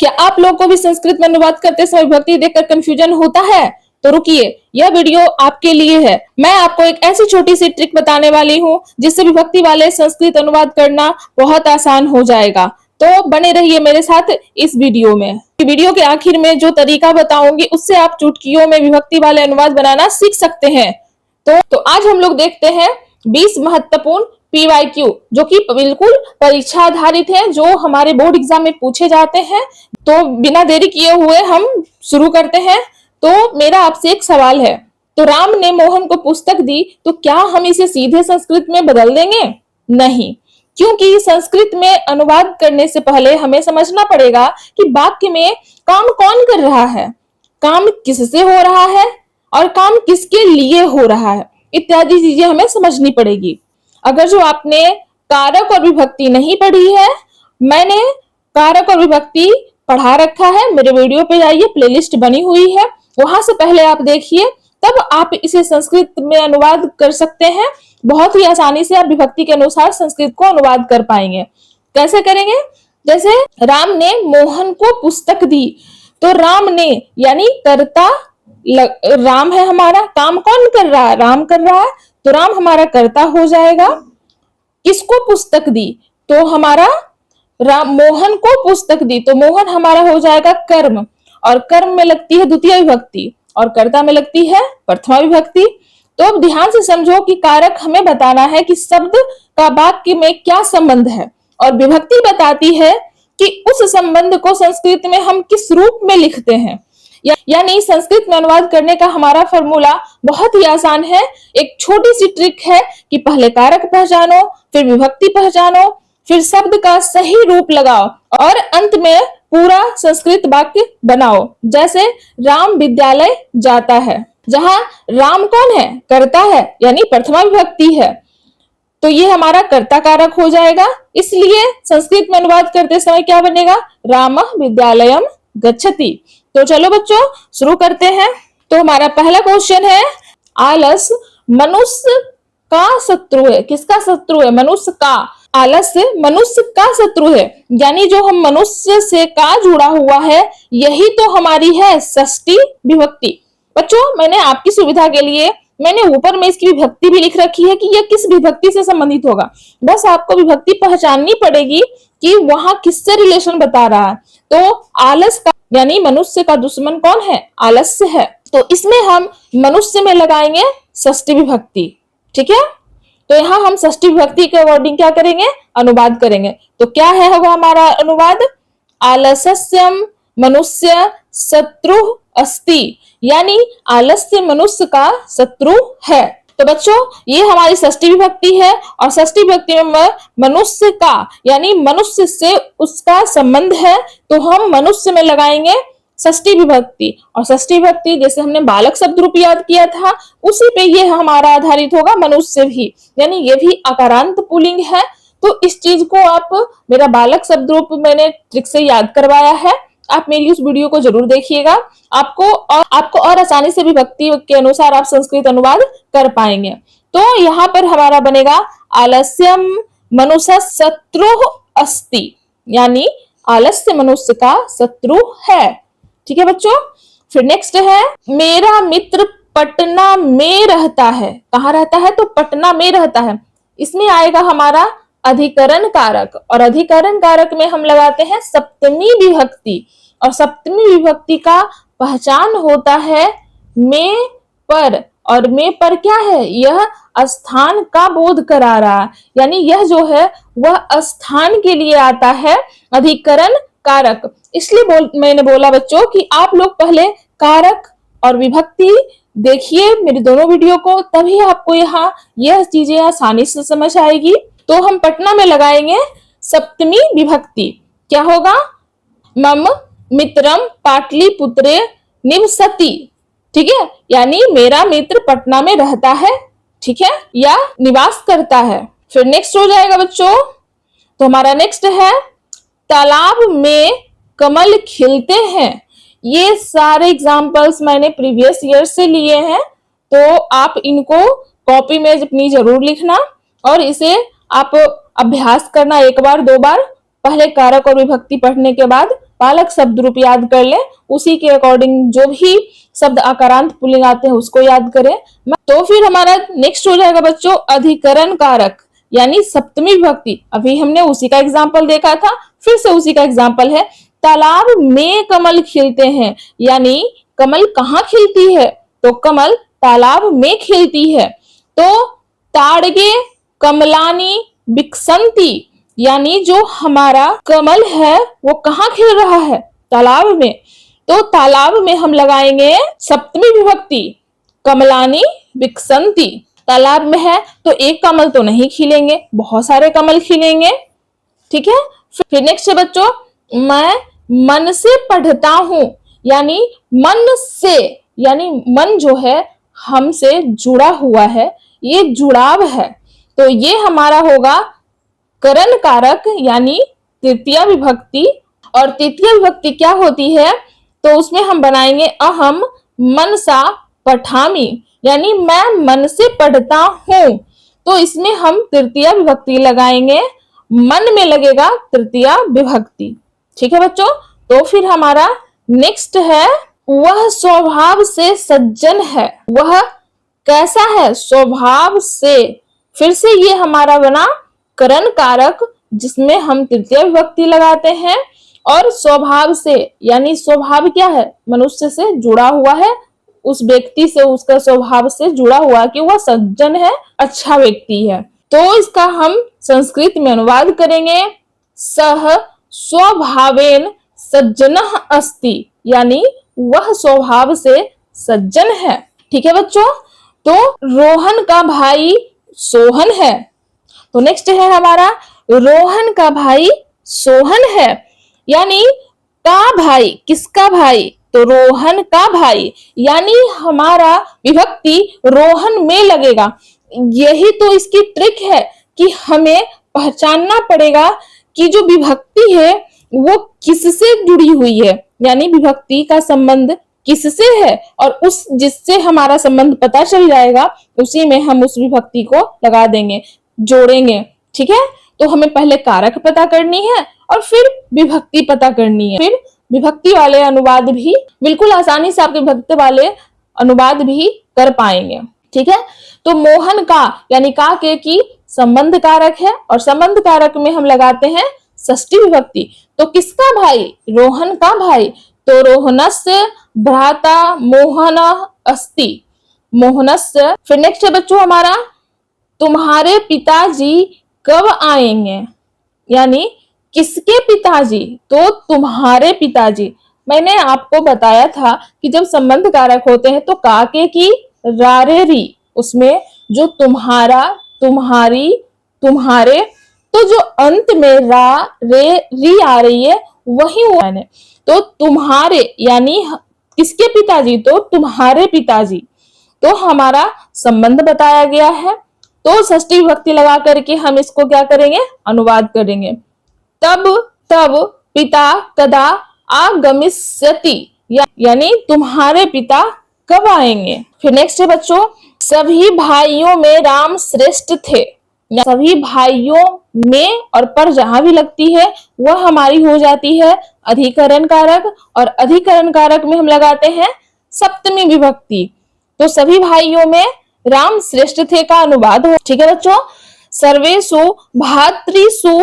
क्या आप लोगों को भी संस्कृत में अनुवाद करते समय विभक्ति देखकर कंफ्यूजन होता है? तो रुकिए, यह वीडियो आपके लिए है। मैं आपको एक ऐसी छोटी सी ट्रिक बताने वाली हूँ जिससे विभक्ति वाले संस्कृत अनुवाद करना बहुत आसान हो जाएगा। तो बने रहिए मेरे साथ इस वीडियो में। वीडियो के आखिर में जो तरीका बताऊंगी उससे आप चुटकियों में विभक्ति वाले अनुवाद बनाना सीख सकते हैं। तो आज हम लोग देखते हैं 20 महत्वपूर्ण PYQ जो कि बिल्कुल परीक्षा आधारित है, जो हमारे बोर्ड एग्जाम में पूछे जाते हैं। तो बिना देरी किए हुए हम शुरू करते हैं। तो मेरा आपसे एक सवाल है, तो राम ने मोहन को पुस्तक दी, तो क्या हम इसे सीधे संस्कृत में बदल देंगे? नहीं, क्योंकि संस्कृत में अनुवाद करने से पहले हमें समझना पड़ेगा कि वाक्य में काम कौन कर रहा है, काम किससे हो रहा है और काम किसके लिए हो रहा है, इत्यादि चीजें हमें समझनी पड़ेगी। अगर जो आपने कारक और विभक्ति नहीं पढ़ी है, मैंने कारक और विभक्ति पढ़ा रखा है, मेरे वीडियो पे जाइए, प्लेलिस्ट बनी हुई है, वहां से पहले आप देखिए, तब आप इसे संस्कृत में अनुवाद कर सकते हैं। बहुत ही आसानी से आप विभक्ति के अनुसार संस्कृत को अनुवाद कर पाएंगे। कैसे करेंगे? जैसे राम ने मोहन को पुस्तक दी, तो राम ने यानी कर्ता राम है हमारा, काम कौन कर रहा है? राम कर रहा है, तो राम हमारा कर्ता हो जाएगा। किसको पुस्तक दी? तो हमारा राम मोहन को पुस्तक दी, तो मोहन हमारा हो जाएगा कर्म, और कर्म में लगती है द्वितीय विभक्ति और कर्ता में लगती है प्रथमा विभक्ति। तो अब ध्यान से समझो कि कारक हमें बताना है कि शब्द का वाक्य में क्या संबंध है, और विभक्ति बताती है कि उस संबंध को संस्कृत में हम किस रूप में लिखते हैं। यानी संस्कृत में अनुवाद करने का हमारा फॉर्मूला बहुत ही आसान है। एक छोटी सी ट्रिक है कि पहले कारक पहचानो, फिर विभक्ति पहचानो, फिर शब्द का सही रूप लगाओ और अंत में पूरा संस्कृत वाक्य बनाओ। जैसे राम विद्यालय जाता है, जहां राम कौन है? कर्ता है, यानी प्रथमा विभक्ति है, तो ये हमारा कर्ता कारक हो जाएगा। इसलिए संस्कृत में अनुवाद करते समय क्या बनेगा? रामः विद्यालयम गच्छति। तो चलो बच्चों शुरू करते हैं। तो हमारा पहला क्वेश्चन है, आलस मनुष्य का शत्रु है। किसका शत्रु है? मनुष्य का। आलस्य मनुष्य का शत्रु है, यानी जो हम मनुष्य से का जुड़ा हुआ है, यही तो हमारी है षष्ठी विभक्ति। बच्चों मैंने आपकी सुविधा के लिए मैंने ऊपर में इसकी विभक्ति भी लिख रखी है कि यह किस विभक्ति से संबंधित होगा। बस आपको विभक्ति पहचाननी पड़ेगी कि वहां किससे रिलेशन बता रहा है। तो आलस का यानी मनुष्य का दुश्मन कौन है? आलस्य है, तो इसमें हम मनुष्य में लगाएंगे षष्ठी विभक्ति। ठीक है, तो यहाँ हम षष्ठी विभक्ति के अकॉर्डिंग क्या करेंगे? अनुवाद करेंगे। तो क्या है होगा हमारा अनुवाद? आलस्यम मनुष्य शत्रु अस्ति, यानी आलस्य मनुष्य का शत्रु है। तो बच्चों ये हमारी षष्ठी विभक्ति है, और षष्ठी विभक्ति में मनुष्य का यानी मनुष्य से उसका संबंध है, तो हम मनुष्य में लगाएंगे षष्ठी विभक्ति। और षष्ठी विभक्ति जैसे हमने बालक शब्द रूप याद किया था, उसी पे ये हमारा आधारित होगा मनुष्य भी, यानी ये भी आकारांत पुल्लिंग है। तो इस चीज को आप मेरा बालक शब्द रूप मैंने ट्रिक से याद करवाया है, आप मेरी उस वीडियो को जरूर देखिएगा। आपको और आसानी से विभक्ति के अनुसार आप संस्कृत अनुवाद कर पाएंगे। तो यहाँ पर हमारा बनेगा आलस्यम मनुष्य शत्रु अस्ति, यानी आलस्य मनुष्य का शत्रु है। ठीक है बच्चों, फिर नेक्स्ट है, मेरा मित्र पटना में रहता है। कहाँ रहता है? तो पटना में रहता है। इसमें आएगा हमारा अधिकरण कारक, और अधिकरण कारक में हम लगाते हैं सप्तमी विभक्ति, और सप्तमी विभक्ति का पहचान होता है में पर, और में पर क्या है? यह स्थान का बोध करा रहा है, यानी यह जो है वह स्थान के लिए आता है अधिकरण कारक। इसलिए मैंने बोला बच्चों कि आप लोग पहले कारक और विभक्ति देखिए मेरे दोनों वीडियो को, तभी आपको यहाँ यह चीजें आसानी से समझ आएगी। तो हम पटना में लगाएंगे सप्तमी विभक्ति। क्या होगा? मम मित्रम पाटलिपुत्रे निवसति। ठीक है, यानी मेरा मित्र पटना में रहता है, ठीक है, या निवास करता है। फिर नेक्स्ट हो जाएगा बच्चों, तो हमारा नेक्स्ट है, तालाब में कमल खिलते हैं। ये सारे एग्जाम्पल्स मैंने प्रीवियस ईयर से लिए हैं, तो आप इनको कॉपी में अपनी जरूर लिखना और इसे आप अभ्यास करना एक बार दो बार, पहले कारक और विभक्ति पढ़ने के बाद पालक शब्द रूप याद कर ले, उसी के अकॉर्डिंग जो भी शब्द आकारांत पुल्लिंग आते हैं उसको याद करें। तो फिर हमारा नेक्स्ट हो जाएगा बच्चों अधिकरण कारक यानी सप्तमी विभक्ति। अभी हमने उसी का एग्जाम्पल देखा था, फिर से उसी का एग्जाम्पल है। तालाब में कमल खिलते हैं, यानी कमल कहाँ खिलती है? तो कमल तालाब में खिलती है। तो ताड़गे कमलानी विकसंती, यानी जो हमारा कमल है वो कहाँ खिल रहा है? तालाब में। तो तालाब में हम लगाएंगे सप्तमी विभक्ति कमलानी विकसंती। तालाब में है तो एक कमल तो नहीं खिलेंगे, बहुत सारे कमल खिलेंगे। ठीक है। फिर नेक्स्ट है बच्चों, मैं मन से पढ़ता हूं, यानी मन से, यानी मन जो है हमसे जुड़ा हुआ है, ये जुड़ाव है। तो ये हमारा होगा करण कारक यानी तृतीया विभक्ति। और तृतीय विभक्ति क्या होती है? तो उसमें हम बनाएंगे अहम मनसा पठामी, यानी मैं मन से पढ़ता हूं। तो इसमें हम तृतीया विभक्ति लगाएंगे, मन में लगेगा तृतीया विभक्ति। ठीक है बच्चों। तो फिर हमारा नेक्स्ट है वह स्वभाव से सज्जन है। वह कैसा है? स्वभाव से। फिर से ये हमारा बना करण कारक जिसमें हम तृतीय विभक्ति लगाते हैं। और स्वभाव से, यानी स्वभाव क्या है? मनुष्य से जुड़ा हुआ है, उस व्यक्ति से, उसका स्वभाव से जुड़ा हुआ कि वह सज्जन है, अच्छा व्यक्ति है। तो इसका हम संस्कृत में अनुवाद करेंगे सह स्वभावेन सज्जनः अस्ति, यानी वह स्वभाव से सज्जन है। ठीक है बच्चों। तो रोहन का भाई सोहन है। तो नेक्स्ट है हमारा रोहन का भाई सोहन है, यानी का भाई, किसका भाई? तो रोहन का भाई, यानी हमारा विभक्ति रोहन में लगेगा। यही तो इसकी ट्रिक है कि हमें पहचानना पड़ेगा कि जो विभक्ति है वो किससे जुड़ी हुई है, यानी विभक्ति का संबंध किससे है, और उस जिससे हमारा संबंध पता चल जाएगा उसी में हम उस विभक्ति को लगा देंगे, जोड़ेंगे। ठीक है। तो हमें पहले कारक पता करनी है और फिर विभक्ति पता करनी है। फिर विभक्ति वाले अनुवाद भी बिल्कुल आसानी से आपके विभक्ति वाले अनुवाद भी कर पाएंगे। ठीक है। तो मोहन का यानी का के की संबंध कारक है और संबंध कारक में हम लगाते हैं षष्ठी विभक्ति। तो किसका भाई? रोहन का भाई। तो रोहनस्य भ्राता मोहन अस्ति, मोहनस्य। फिर नेक्स्ट है बच्चों हमारा तुम्हारे पिताजी कब आएंगे, यानी किसके पिताजी? तो तुम्हारे पिताजी। मैंने आपको बताया था कि जब संबंध कारक होते हैं तो काके की रारे री, उसमें जो तुम्हारा, तुम्हारी, तुम्हारे, तो जो अंत में रा रे री आ रही है वही हुआ है। तो तुम्हारे यानी किसके पिताजी? तो तुम्हारे पिताजी। तो हमारा संबंध बताया गया है। तो षष्ठी विभक्ति लगा करके हम इसको क्या करेंगे? अनुवाद करेंगे। तब तब पिता कदा आगमिष्यति, यानी तुम्हारे पिता कब आएंगे। फिर नेक्स्ट है बच्चों सभी भाइयों में राम श्रेष्ठ थे। सभी भाइयों में और पर जहां भी लगती है वह हमारी हो जाती है अधिकरण कारक, और अधिकरण कारक में हम लगाते हैं सप्तमी विभक्ति। तो सभी भाइयों में राम श्रेष्ठ थे का अनुवाद हो। ठीक है बच्चों। सर्वेषु भातृषु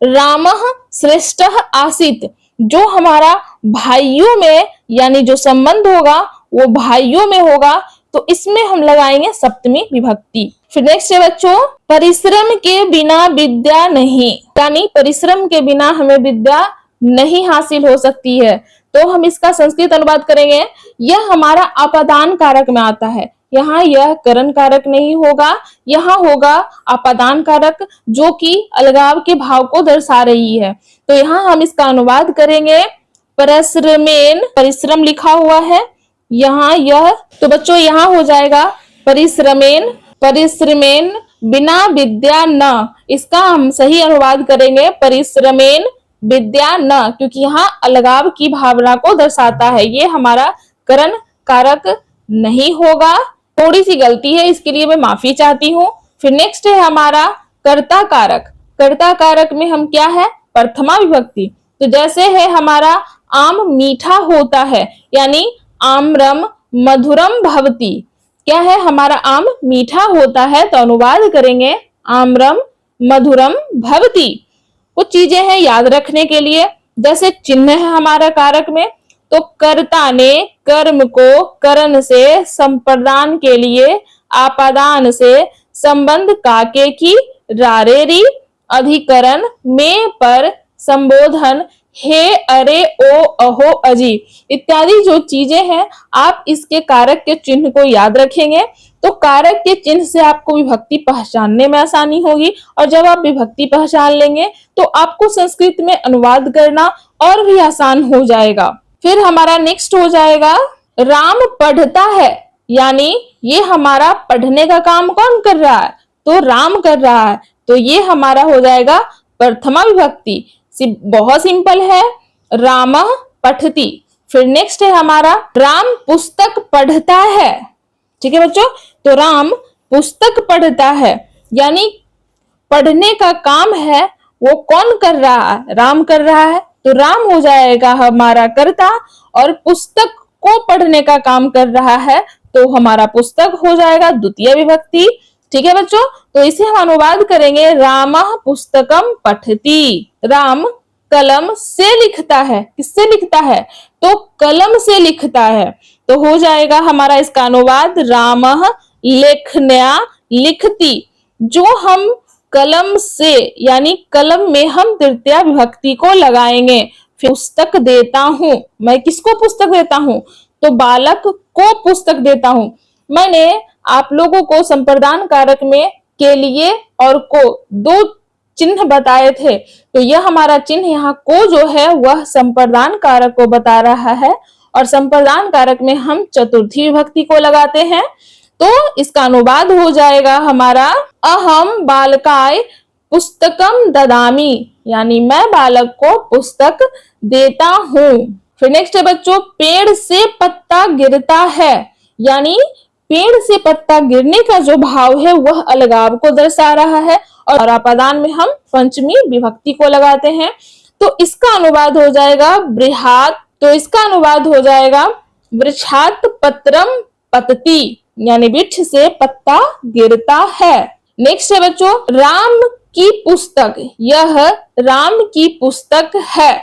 रामः श्रेष्ठः आसीत्, जो हमारा भाइयों में यानी जो संबंध होगा वो भाइयों में होगा, तो इसमें हम लगाएंगे सप्तमी विभक्ति। फिर नेक्स्ट है बच्चों परिश्रम के बिना विद्या नहीं, यानी परिश्रम के बिना हमें विद्या नहीं हासिल हो सकती है। तो हम इसका संस्कृत अनुवाद करेंगे। यह हमारा अपादान कारक में आता है, यहाँ यह करण कारक नहीं होगा, यहाँ होगा अपादान कारक जो कि अलगाव के भाव को दर्शा रही है। तो यहाँ हम इसका अनुवाद करेंगे परिश्रमेन, परिश्रम लिखा हुआ है यहाँ यह, तो बच्चों यहाँ हो जाएगा परिश्रमेन, परिश्रमेन बिना विद्या न। इसका हम सही अनुवाद करेंगे परिश्रमेन विद्या न, क्योंकि यहाँ अलगाव की भावना को दर्शाता है। ये हमारा करण कारक नहीं होगा, थोड़ी सी गलती है, इसके लिए मैं माफी चाहती हूँ। फिर नेक्स्ट है हमारा कर्ता कारक। कर्ता कारक में हम क्या है? प्रथमा विभक्ति। तो जैसे है हमारा आम मीठा होता है, यानी आम्रम मधुरम भवति। क्या है, हमारा आम मीठा होता है, तो अनुवाद करेंगे आम्रम मधुरम भवति। कुछ चीजें हैं याद रखने के लिए, जैसे चिन्ह है हमारा कारक में, तो कर्ता ने कर्म को करण से संप्रदान के लिए आपादान से संबंध काके की रारेरी अधिकरण में पर संबोधन हे अरे ओ अहो अजी इत्यादि जो चीजें हैं, आप इसके कारक के चिन्ह को याद रखेंगे तो कारक के चिन्ह से आपको विभक्ति पहचानने में आसानी होगी, और जब आप विभक्ति पहचान लेंगे तो आपको संस्कृत में अनुवाद करना और भी आसान हो जाएगा। फिर हमारा नेक्स्ट हो जाएगा राम पढ़ता है, यानी ये हमारा पढ़ने का काम कौन कर रहा है, तो राम कर रहा है, तो ये हमारा हो जाएगा प्रथमा विभक्ति। बहुत सिंपल है, रामः पठति। फिर नेक्स्ट है हमारा राम पुस्तक पढ़ता है। ठीक है बच्चों, तो राम पुस्तक पढ़ता है, यानी पढ़ने का काम है वो कौन कर रहा है, राम कर रहा है, तो राम हो जाएगा हमारा कर्ता, और पुस्तक को पढ़ने का काम कर रहा है तो हमारा पुस्तक हो जाएगा द्वितीय विभक्ति। ठीक है बच्चों, तो इसे हम अनुवाद करेंगे रामः पुस्तकम पठति। राम कलम से लिखता है, किससे लिखता है, तो कलम से लिखता है, तो हो जाएगा हमारा इसका अनुवाद रामः लेखन्या लिखति। जो हम कलम से यानी कलम में हम तृतीया विभक्ति को लगाएंगे। फिर पुस्तक देता हूं, मैं किसको पुस्तक देता हूं, तो बालक को पुस्तक देता हूं। मैंने आप लोगों को संप्रदान कारक में के लिए और को दो चिन्ह बताए थे, तो यह हमारा चिन्ह यहाँ को जो है वह संप्रदान कारक को बता रहा है, और संप्रदान कारक में हम चतुर्थी विभक्ति को लगाते हैं, तो इसका अनुवाद हो जाएगा हमारा अहम बालकाय पुस्तकम ददामी, यानी मैं बालक को पुस्तक देता हूँ। फिर नेक्स्ट है बच्चों पेड़ से पत्ता गिरता है, यानी पेड़ से पत्ता गिरने का जो भाव है वह अलगाव को दर्शा रहा है, और आपादान में हम पंचमी विभक्ति को लगाते हैं, तो इसका अनुवाद हो जाएगा बृहात, तो इसका अनुवाद हो जाएगा वृक्षात पत्रम पतति, यानी वृक्ष से पत्ता गिरता है। नेक्स्ट है बच्चों राम की पुस्तक, यह राम की पुस्तक है,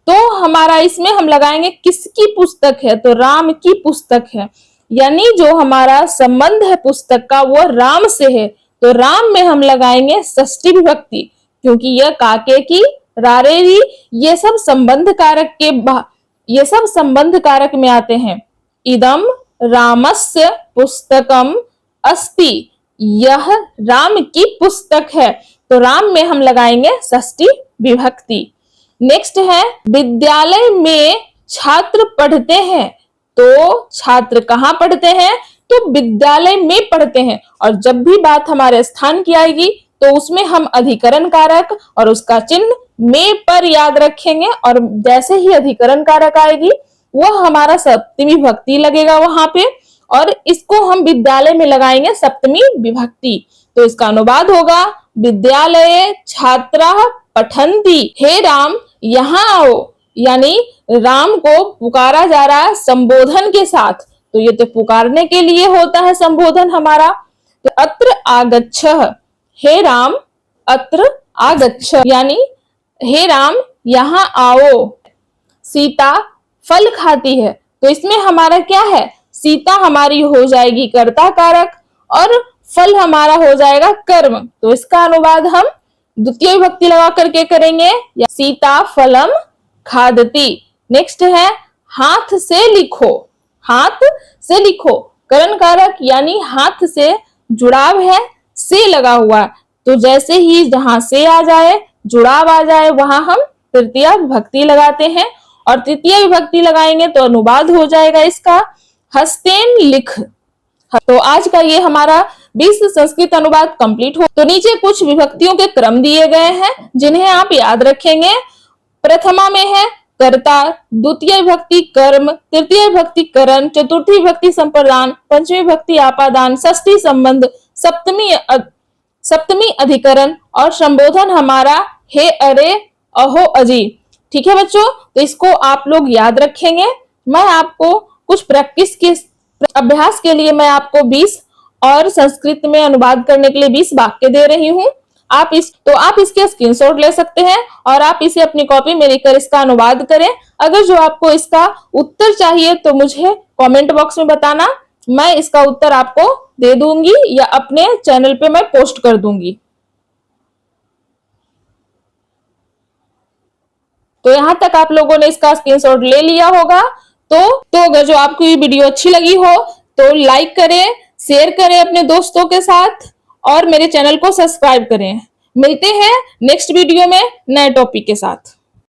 तो हमारा इसमें हम लगाएंगे किसकी पुस्तक है, तो राम की पुस्तक है, यानी जो हमारा संबंध है पुस्तक का वो राम से है, तो राम में हम लगाएंगे षष्ठी विभक्ति, क्योंकि यह काके की रारेरी ये सब संबंध कारक में आते हैं। इदम रामस्य पुस्तकम अस्ति, यह राम की पुस्तक है, तो राम में हम लगाएंगे षष्ठी विभक्ति। नेक्स्ट है विद्यालय में छात्र पढ़ते हैं, तो छात्र कहाँ पढ़ते हैं, तो विद्यालय में पढ़ते हैं, और जब भी बात हमारे स्थान की आएगी तो उसमें हम अधिकरण कारक और उसका चिन्ह में पर याद रखेंगे, और जैसे ही अधिकरण कारक आएगी वह हमारा सप्तमी विभक्ति लगेगा वहां पे, और इसको हम विद्यालय में लगाएंगे सप्तमी विभक्ति, तो इसका अनुवाद होगा विद्यालय छात्रा पठन्ति। हे राम यहाँ आओ, यानी राम को पुकारा जा रहा है संबोधन के साथ, तो ये तो पुकारने के लिए होता है संबोधन हमारा। तो अत्र आगच्छ, हे राम अत्र आगच्छ, यानी हे राम यहाँ आओ। सीता फल खाती है, तो इसमें हमारा क्या है, सीता हमारी हो जाएगी कर्ता कारक और फल हमारा हो जाएगा कर्म, तो इसका अनुवाद हम द्वितीय विभक्ति लगा करके करेंगे, या सीता फलम खादती। नेक्स्ट है हाथ से लिखो, हाथ से लिखो करण कारक, यानी हाथ से जुड़ाव है, से लगा हुआ, तो जैसे ही जहां से आ जाए जुड़ाव आ जाए वहां हम तृतीय विभक्ति लगाते हैं, और तृतीय विभक्ति लगाएंगे तो अनुवाद हो जाएगा इसका हस्तेन लिख। तो आज का ये हमारा 20 संस्कृत अनुवाद कंप्लीट हो। तो नीचे कुछ विभक्तियों के क्रम दिए गए हैं जिन्हें आप याद रखेंगे। प्रथमा में है कर्ता, द्वितीय विभक्ति कर्म, तृतीय विभक्ति करण, चतुर्थी विभक्ति संप्रदान, पंचमी विभक्ति आपादान, षष्ठी संबंध, सप्तमी अधिकरण, और संबोधन हमारा हे अरे अहो अजी। ठीक है बच्चों, तो इसको आप लोग याद रखेंगे। मैं आपको कुछ प्रैक्टिस के अभ्यास के लिए मैं आपको 20 और संस्कृत में अनुवाद करने के लिए 20 वाक्य दे रही हूँ। आप इसके स्क्रीनशॉट ले सकते हैं और आप इसे अपनी कॉपी में लिखकर इसका अनुवाद करें। अगर जो आपको इसका उत्तर चाहिए तो मुझे कमेंट बॉक्स में बताना, मैं इसका उत्तर आपको दे दूंगी या अपने चैनल पे मैं पोस्ट कर दूंगी। तो यहां तक आप लोगों ने इसका स्क्रीनशॉट ले लिया होगा। तो अगर जो आपको ये वीडियो अच्छी लगी हो तो लाइक करें, शेयर करें अपने दोस्तों के साथ और मेरे चैनल को सब्सक्राइब करें। मिलते हैं नेक्स्ट वीडियो में नए टॉपिक के साथ।